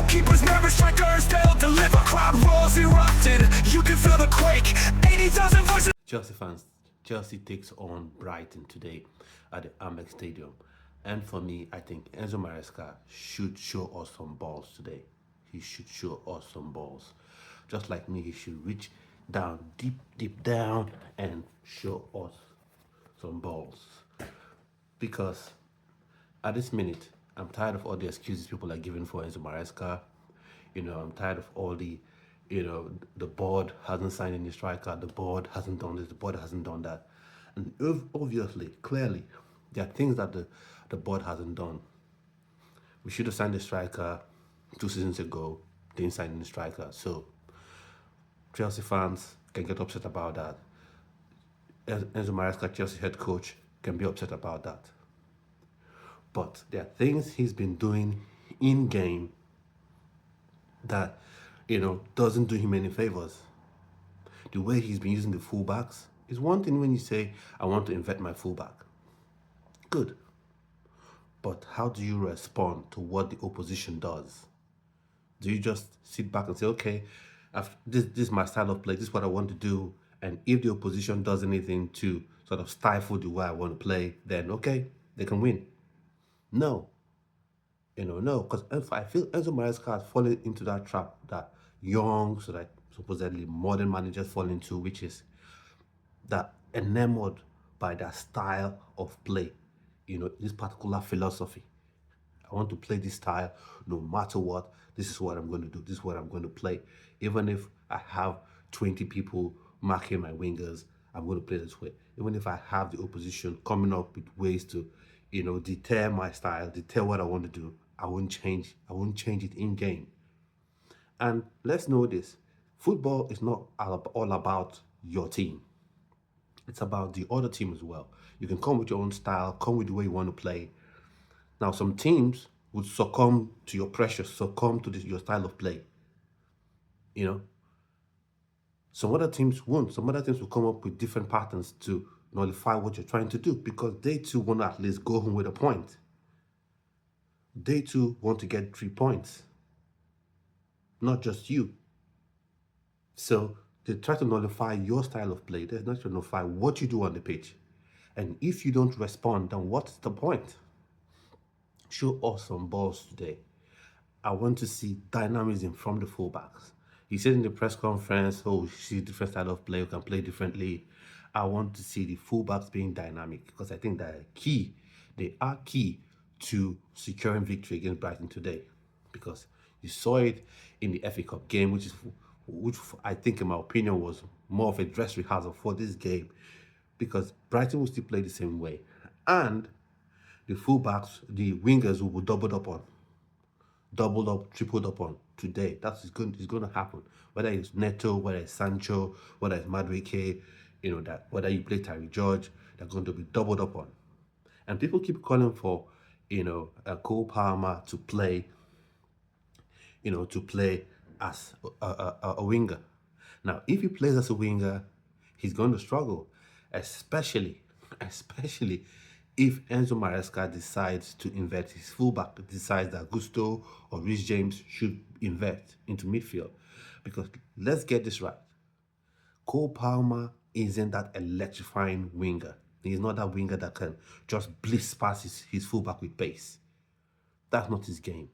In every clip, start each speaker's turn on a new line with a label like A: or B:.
A: Keepers nervous, strikers, they'll deliver. Crowd roars erupted, you can feel the quake. 80,000 voices.
B: Chelsea fans, Chelsea takes on Brighton today at the AMEX Stadium. And for me, I think Enzo Maresca should show us some balls today. He should show us some balls. Just like me, he should reach down, deep down, and show us some balls. Because at this minute, I'm tired of all the excuses people are giving for Enzo Maresca. I'm tired of all the, the board hasn't signed any striker, the board hasn't done this, the board hasn't done that. And obviously, clearly, there are things that the board hasn't done. We should have signed a striker 2 seasons ago, didn't sign any striker. So, Chelsea fans can get upset about that. Enzo Maresca, Chelsea head coach, can be upset about that. But there are things he's been doing in game that, doesn't do him any favors. The way he's been using the fullbacks is one thing when you say, I want to invert my fullback. Good. But how do you respond to what the opposition does? Do you just sit back and say, okay, this is my style of play, this is what I want to do, and if the opposition does anything to sort of stifle the way I want to play, then okay, they can win? No. No, because I feel Enzo Maresca has fallen into that trap that young, so that supposedly modern managers fall into, which is that enamored by that style of play, this particular philosophy. I want to play this style no matter what. This is what I'm going to do. This is what I'm going to play. Even if I have 20 people marking my wingers, I'm going to play this way. Even if I have the opposition coming up with ways to, deter my style, deter what I want to do, I won't change it in game. And let's know this. Football is not all about your team. It's about the other team as well. You can come with your own style, come with the way you want to play. Now, some teams would succumb to your pressure, succumb to your style of play. Some other teams won't. Some other teams will come up with different patterns to nullify what you're trying to do, because they too want to at least go home with a point. They too want to get 3 points, not just you. So they try to nullify your style of play. They not to nullify what you do on the pitch. And if you don't respond, then what's the point? Show us some balls today. I want to see dynamism from the fullbacks. He said in the press conference, see different style of play, we can play differently. I want to see the fullbacks being dynamic, because I think they are key to securing victory against Brighton today. Because you saw it in the FA Cup game, which I think, in my opinion, was more of a dress rehearsal for this game, because Brighton will still play the same way. And the fullbacks, the wingers will be doubled up, tripled up on today. That's going to happen. Whether it's Neto, whether it's Sancho, whether it's Madueke, whether you play Terry George, they're going to be doubled up on. And people keep calling for, a Cole Palmer to play, as a winger. Now, if he plays as a winger, he's going to struggle, especially if Enzo Maresca decides to invert his fullback, decides that Gusto or Reece James should invert into midfield. Because let's get this right. Cole Palmer isn't that electrifying winger. He's not that winger that can just blitz past his fullback with pace. That's not his game.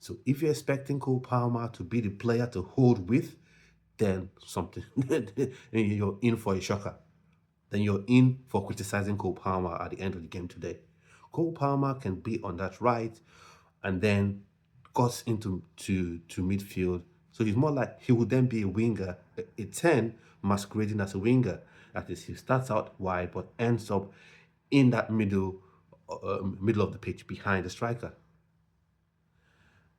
B: So if you're expecting Cole Palmer to be the player to hold with, then you're in for a shocker. Then you're in for criticizing Cole Palmer at the end of the game today. Cole Palmer can be on that right and then goes into midfield. So he's more like, he would then be a winger, a 10 masquerading as a winger. That is, he starts out wide but ends up in that middle of the pitch behind the striker.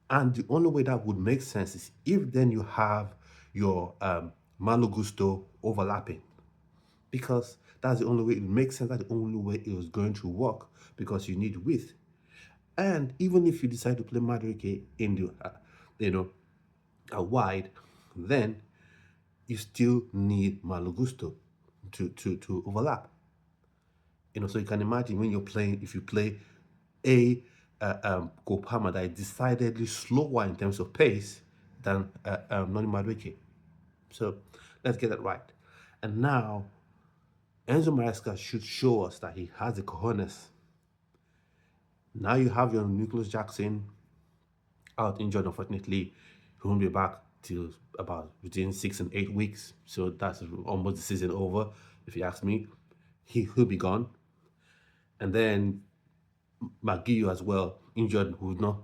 B: And the only way that would make sense is if then you have your Malo Gusto overlapping. Because that's the only way it makes sense. That's the only way it was going to work, because you need width. And even if you decide to play Madueke in the wide, then you still need Malo Gusto to overlap. So you can imagine when you're playing, if you play a Cole Palmer that is decidedly slower in terms of pace than Noni Madueke. So let's get that right. And now Enzo Maresca should show us that he has the cojones. Now you have your Nicholas Jackson out injured, unfortunately. He won't be back till about between 6 and 8 weeks. So that's almost the season over, if you ask me. He'll be gone. And then McGee as well, injured, who've not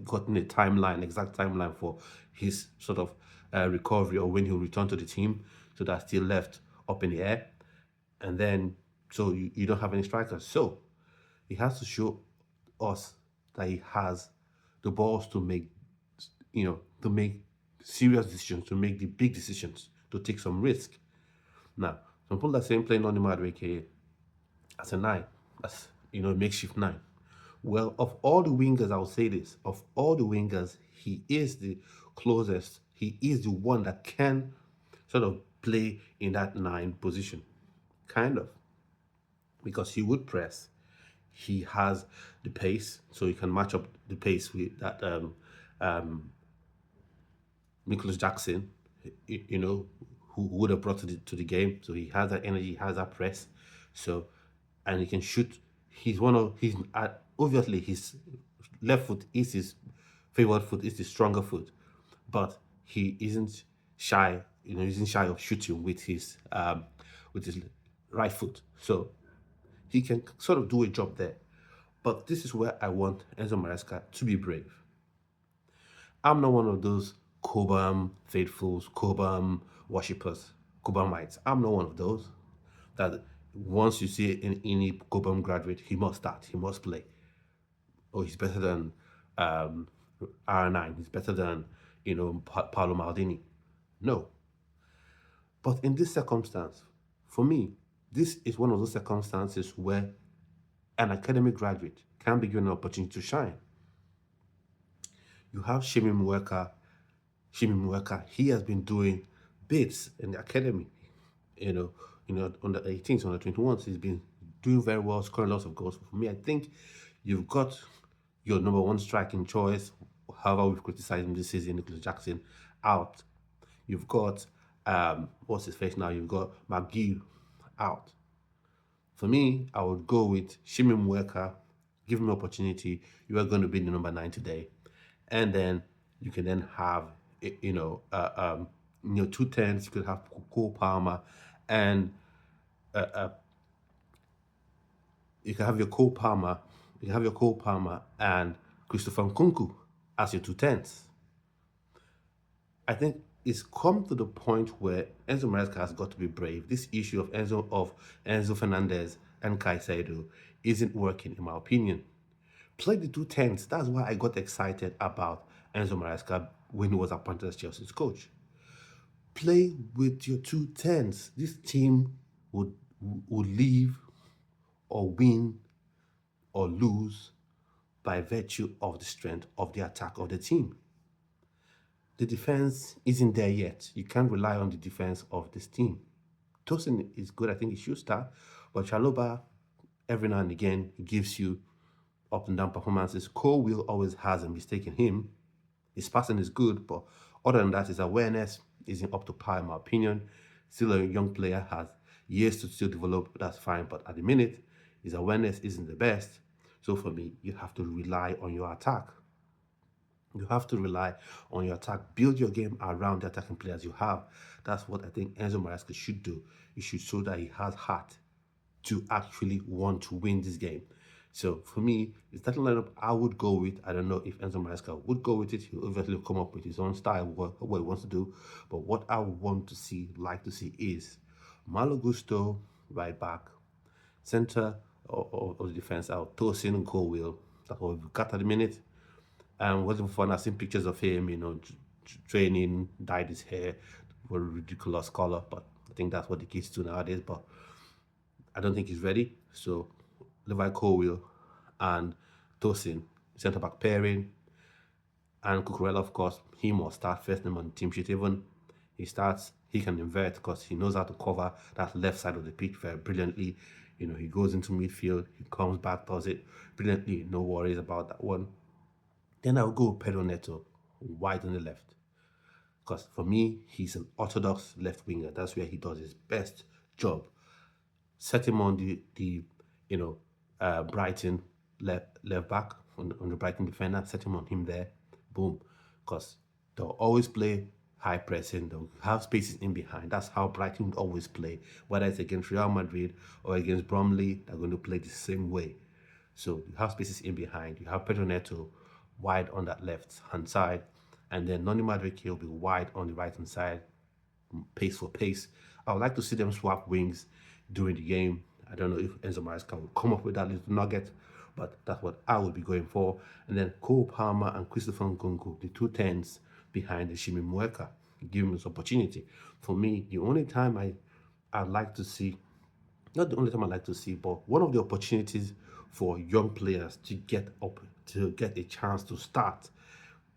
B: gotten a timeline, exact timeline for his sort of recovery or when he'll return to the team. So that's still left up in the air. And then, so you don't have any strikers. So he has to show us that he has the balls to make, to make serious decisions, to make the big decisions, to take some risk. Now, some people are saying playing on the Madueke as a nine, as makeshift nine. Well, of all the wingers, I'll say this: of all the wingers, he is the closest. He is the one that can sort of play in that nine position, kind of, because he would press. He has the pace, so he can match up the pace with that Nicholas Jackson, who would have brought to the game. So he has that energy, he has that press. So, and he can shoot. He's obviously his left foot is his favored foot, is the stronger foot, but he isn't shy. Isn't shy of shooting with his right foot. So he can sort of do a job there. But this is where I want Enzo Maresca to be brave. I'm not one of those Cobham faithfuls, Cobham worshippers, Cobhamites. I'm not one of those that once you see any Cobham graduate, he must start, he must play. Oh, he's better than R9, he's better than, Paolo Maldini. No. But in this circumstance, for me, this is one of those circumstances where an academic graduate can be given an opportunity to shine. You have Shimi Mweka. He has been doing bits in the academy, under 18s, under 21s. He's been doing very well, scoring lots of goals. For me, I think you've got your number one striking choice, however we've criticized him this season, Nicholas Jackson, out. You've got, what's his face now? You've got McGee out. For me, I would go with Shimi Mweka, give him an opportunity. You are going to be the number 9 today. And then you can then have, 2 10s. You could have Cole Palmer, and you can have your Cole Palmer. You can have your Cole Palmer and Christopher Nkunku as your 2 10s. I think it's come to the point where Enzo Maresca has got to be brave. This issue of Enzo Fernandez and Caicedo isn't working, in my opinion. Play the 2 10s. That's why I got excited about Enzo Maresca when he was appointed as Chelsea's coach. Play with your 2 10s. This team would leave or win or lose by virtue of the strength of the attack of the team. The defense isn't there yet. You can't rely on the defense of this team. Tosin is good. I think he should start. But Chalobah, every now and again, he gives you up and down performances. Cole Will always has a mistake in him. His passing is good, but other than that, his awareness isn't up to par, in my opinion. Still a young player, has years to still develop, that's fine. But at the minute, his awareness isn't the best. So for me, you have to rely on your attack. You have to rely on your attack. Build your game around the attacking players you have. That's what I think Enzo Maresca should do. He should show that he has heart to actually want to win this game. So for me, the starting lineup I would go with. I don't know if Enzo Maresca would go with it. He'll obviously come up with his own style, what he wants to do. But what I want to see, is Malo Gusto, right back, center of the defense out, Tosin and Cole Will. That's what we've got at the minute. And wasn't fun. I've seen pictures of him, training, dyed his hair for a ridiculous color. But I think that's what the kids do nowadays. But I don't think he's ready. So Levi Colwill and Tosin, centre back pairing. And Cucurella, of course, he must start first name on the team sheet. Even he starts, he can invert because he knows how to cover that left side of the pitch very brilliantly. He goes into midfield, he comes back, does it brilliantly. No worries about that one. Then I'll go Pedro Neto, wide on the left. Because for me, he's an orthodox left winger. That's where he does his best job. Set him on the Brighton left back on the Brighton defender. Set him on him there. Boom. Because they'll always play high pressing. They'll have spaces in behind. That's how Brighton would always play. Whether it's against Real Madrid or against Bromley, they're going to play the same way. So you have spaces in behind. You have Pedro Neto wide on that left hand side, and then Noni Madueke will be wide on the right hand side, pace for pace. I would like to see them swap wings during the game. I don't know if Enzo Maresca will come up with that little nugget, but that's what I would be going for. And then Cole Palmer and Christopher Nkunku, the two tens behind the Shimi Mueka, give him this opportunity. For me, the only time I'd like to see, not the only time I like to see, but one of the opportunities for young players to get up, to get a chance to start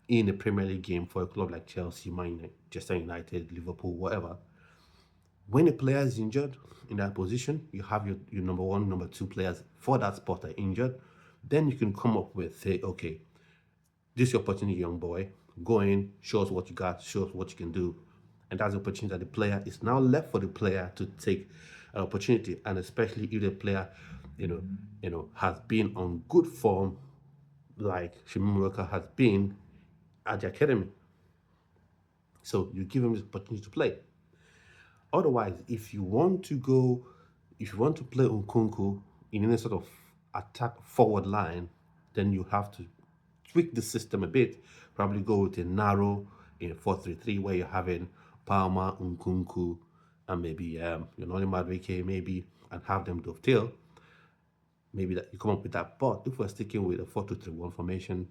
B: in a Premier League game for a club like Chelsea, Manchester United, Liverpool, whatever. When a player is injured in that position, you have your number one, number two players for that spot are injured. Then you can come up with, say, okay, this is your opportunity, young boy. Go in, show us what you got, show us what you can do. And that's the opportunity that the player is now left for the player to take an opportunity. And especially if the player, has been on good form, like Shimimuraka has been at the academy. So you give him the opportunity to play. Otherwise, if you want to play Nkunku in any sort of attack forward line, then you have to tweak the system a bit. Probably go with a narrow in 4-3-3 where you're having Palmer, Nkunku, and maybe Madueke maybe, and have them dovetail. Maybe that you come up with that. But if we're sticking with a 4-2-3-1 formation,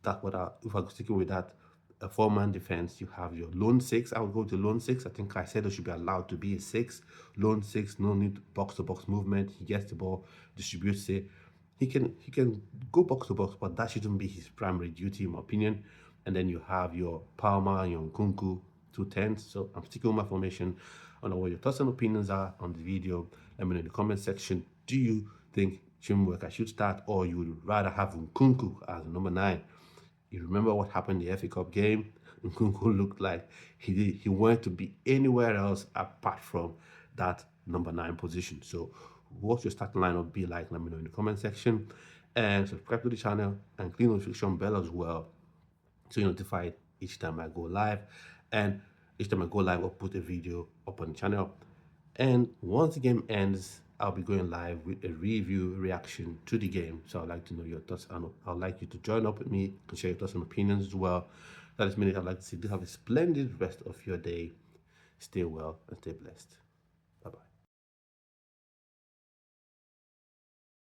B: if I'm sticking with that, a four-man defense, you have your lone six. I would go to lone six. I think Caicedo should be allowed to be a six. Lone six, no need box-to-box movement. He gets the ball, distributes it. He can go box-to-box, but that shouldn't be his primary duty, in my opinion. And then you have your Palmer, your Nkunku, 2 10s. So I'm sticking with my formation. I don't know what your thoughts and opinions are on the video. Let me know in the comment section. Do you think Chimweka should start, or you would rather have Nkunku as number 9? You remember what happened in the FA Cup game? Nkunku looked like he wanted to be anywhere else apart from that number 9 position. So what's your starting lineup be like? Let me know in the comment section. And subscribe to the channel and click the notification bell as well, so you're notified each time I go live. And each time I go live, I'll put a video up on the channel. And once the game ends, I'll be going live with a review reaction to the game. So I'd like to know your thoughts, and I'd like you to join up with me and share your thoughts and opinions as well. That is me. I'd like to see you have a splendid rest of your day. Stay well and stay blessed.